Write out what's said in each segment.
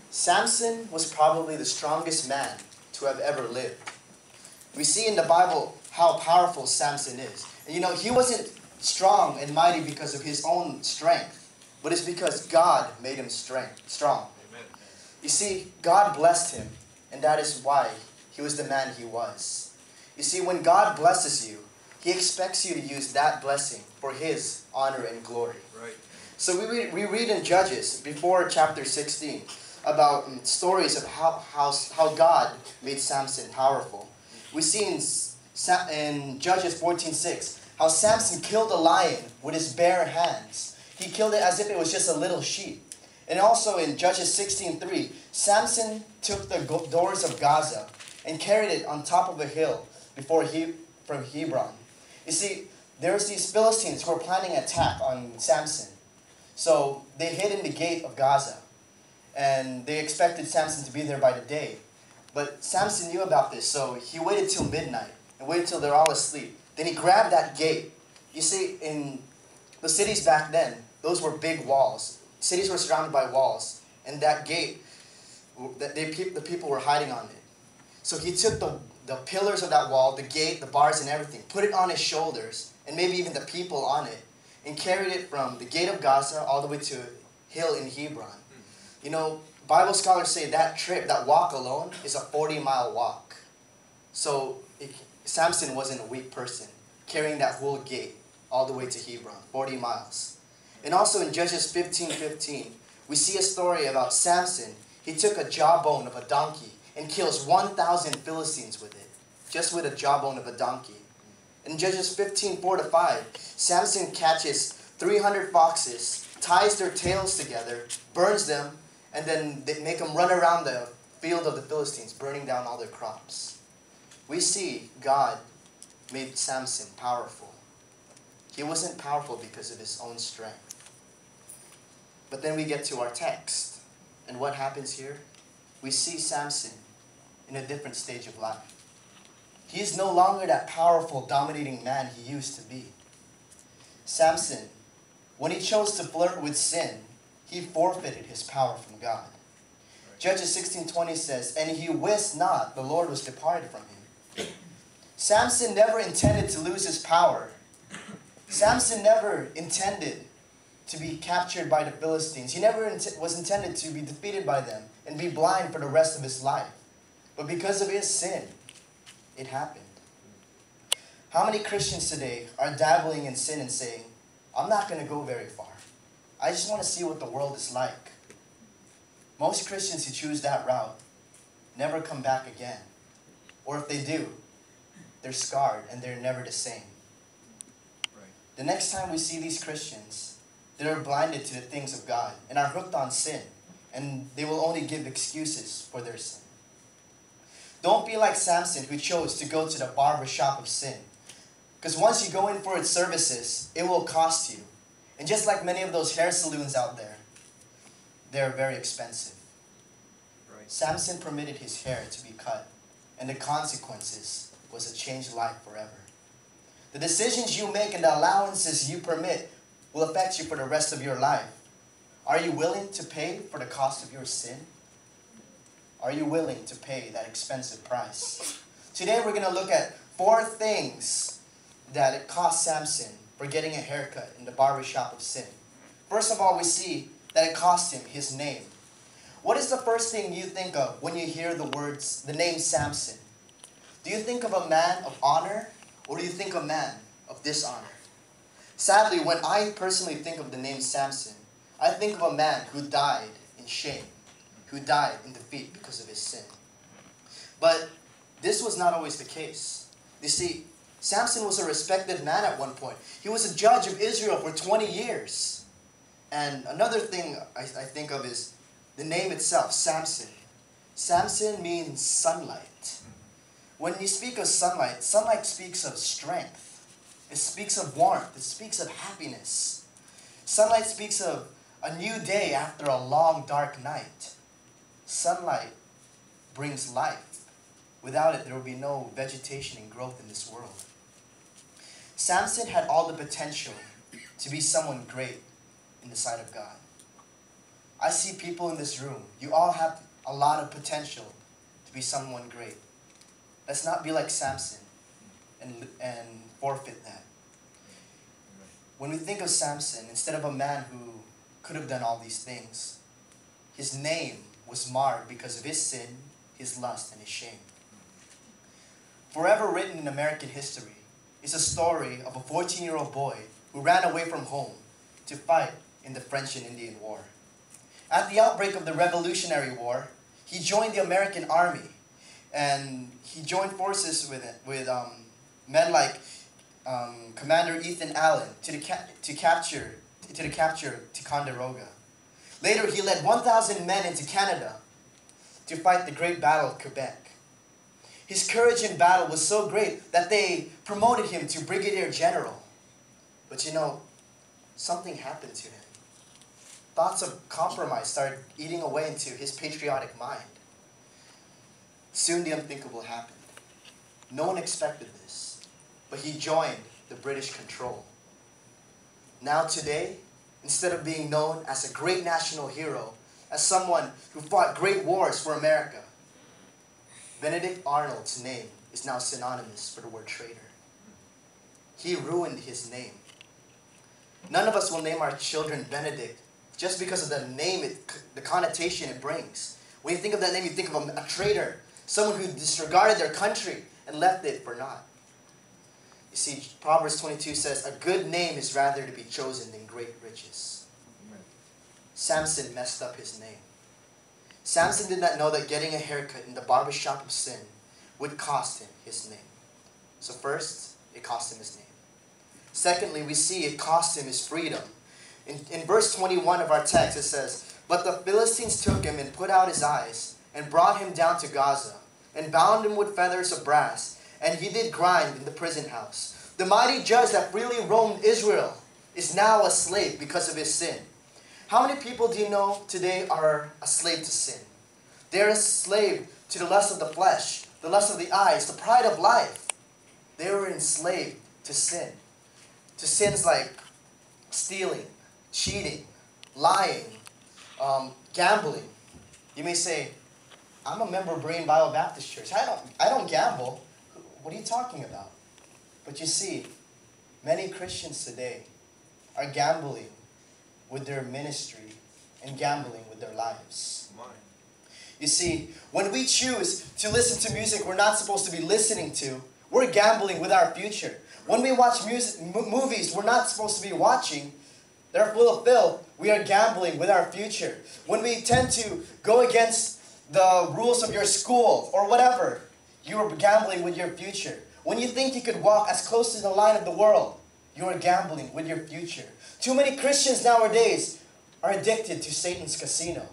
Samson was probably the strongest man to have ever lived. We see in the Bible how powerful Samson is. And he wasn't strong and mighty because of his own strength, but it's because God made him strong. Amen. You see, God blessed him, and that is why he was the man he was. You see, when God blesses you, He expects you to use that blessing for His honor and glory. Right. So we read in Judges, before chapter 16, about stories of how God made Samson powerful. We see in Judges 14:6 how Samson killed a lion with his bare hands. He killed it as if it was just a little sheep. And also in Judges 16:3, Samson took the doors of Gaza and carried it on top of a hill from Hebron. You see, there's these Philistines who were planning an attack on Samson. So they hid in the gate of Gaza. And they expected Samson to be there by the day. But Samson knew about this, so he waited till midnight and waited till they're all asleep. Then he grabbed that gate. You see, in the cities back then, those were big walls. Cities were surrounded by walls. And that gate, the people were hiding on it. So he took the pillars of that wall, the gate, the bars and everything, put it on his shoulders, and maybe even the people on it, and carried it from the gate of Gaza all the way to a hill in Hebron. Bible scholars say that trip, that walk alone, is a 40-mile walk. So Samson wasn't a weak person, carrying that whole gate all the way to Hebron, 40 miles. And also in Judges 15:15, we see a story about Samson. He took a jawbone of a donkey and kills 1,000 Philistines with it, just with a jawbone of a donkey. In Judges 15:4-5, Samson catches 300 foxes, ties their tails together, burns them, and then they make them run around the field of the Philistines, burning down all their crops. We see God made Samson powerful. He wasn't powerful because of his own strength. But then we get to our text, and what happens here? We see Samson in a different stage of life. He is no longer that powerful, dominating man he used to be. Samson, when he chose to flirt with sin, he forfeited his power from God. Judges 16:20 says, "And he wist not the Lord was departed from him." Samson never intended to lose his power. Samson never intended to be captured by the Philistines. He never was intended to be defeated by them and be blind for the rest of his life. But because of his sin, it happened. How many Christians today are dabbling in sin and saying, "I'm not going to go very far. I just want to see what the world is like." Most Christians who choose that route never come back again. Or if they do, they're scarred and they're never the same. Right. The next time we see these Christians, they're blinded to the things of God and are hooked on sin, and they will only give excuses for their sin. Don't be like Samson, who chose to go to the barbershop of sin. Because once you go in for its services, it will cost you. And just like many of those hair salons out there, they're very expensive. Right. Samson permitted his hair to be cut, and the consequences was a changed life forever. The decisions you make and the allowances you permit will affect you for the rest of your life. Are you willing to pay for the cost of your sin? Are you willing to pay that expensive price? Today we're going to look at 4 things that it cost Samson for getting a haircut in the barbershop of sin. First of all, we see that it cost him his name. What is the first thing you think of when you hear the name Samson? Do you think of a man of honor, or do you think of a man of dishonor? Sadly, when I personally think of the name Samson, I think of a man who died in shame, who died in defeat because of his sin. But this was not always the case. You see, Samson was a respected man at one point. He was a judge of Israel for 20 years. And another thing I think of is the name itself, Samson. Samson means sunlight. When you speak of sunlight, sunlight speaks of strength. It speaks of warmth. It speaks of happiness. Sunlight speaks of a new day after a long, dark night. Sunlight brings life. Without it, there will be no vegetation and growth in this world. Samson had all the potential to be someone great in the sight of God. I see people in this room. You all have a lot of potential to be someone great. Let's not be like Samson and forfeit that. When we think of Samson, instead of a man who could have done all these things, his name was marred because of his sin, his lust, and his shame. Forever written in American history is a story of a 14-year-old boy who ran away from home to fight in the French and Indian War. At the outbreak of the Revolutionary War, he joined the American Army, and he joined forces with men like Commander Ethan Allen to capture Ticonderoga. Later, he led 1,000 men into Canada to fight the Great Battle of Quebec. His courage in battle was so great that they promoted him to Brigadier General. But you know, something happened to him. Thoughts of compromise started eating away into his patriotic mind. Soon the unthinkable happened. No one expected this, but he joined the British control. Now today, instead of being known as a great national hero, as someone who fought great wars for America, Benedict Arnold's name is now synonymous for the word traitor. He ruined his name. None of us will name our children Benedict just because of the name, the connotation it brings. When you think of that name, you think of a traitor, someone who disregarded their country and left it for naught. You see, Proverbs 22 says, a good name is rather to be chosen than great riches. Amen. Samson messed up his name. Samson did not know that getting a haircut in the barbershop of sin would cost him his name. So first, it cost him his name. Secondly, we see it cost him his freedom. In verse 21 of our text, it says, but the Philistines took him and put out his eyes and brought him down to Gaza and bound him with feathers of brass, and he did grind in the prison house. The mighty judge that freely roamed Israel is now a slave because of his sin. How many people do you know today are a slave to sin? They're a slave to the lust of the flesh, the lust of the eyes, the pride of life. They were enslaved to sin. To sins like stealing, cheating, lying, gambling. You may say, I'm a member of Berean Bible Baptist Church. I don't gamble. What are you talking about? But you see, many Christians today are gambling with their ministry and gambling with their lives. You see, when we choose to listen to music we're not supposed to be listening to, we're gambling with our future. When we watch movies we're not supposed to be watching, they're full of filth, we are gambling with our future. When we tend to go against the rules of your school or whatever, you are gambling with your future. When you think you could walk as close to the line of the world, you are gambling with your future. Too many Christians nowadays are addicted to Satan's casino.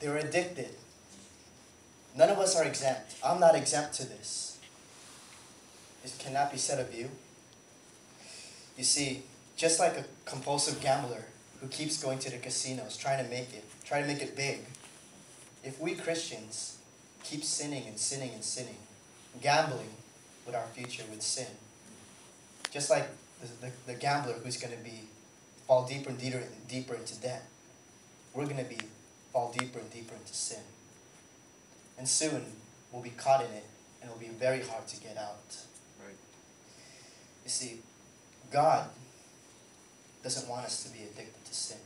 They're addicted. None of us are exempt. I'm not exempt to this. It cannot be said of you. You see, just like a compulsive gambler who keeps going to the casinos, trying to make it big, if we Christians keep sinning and sinning and sinning, gambling with our future with sin, just like the gambler who's going to fall deeper and deeper into debt, we're going to fall deeper and deeper into sin. And soon we'll be caught in it, and it'll be very hard to get out. Right. You see, God doesn't want us to be addicted to sin.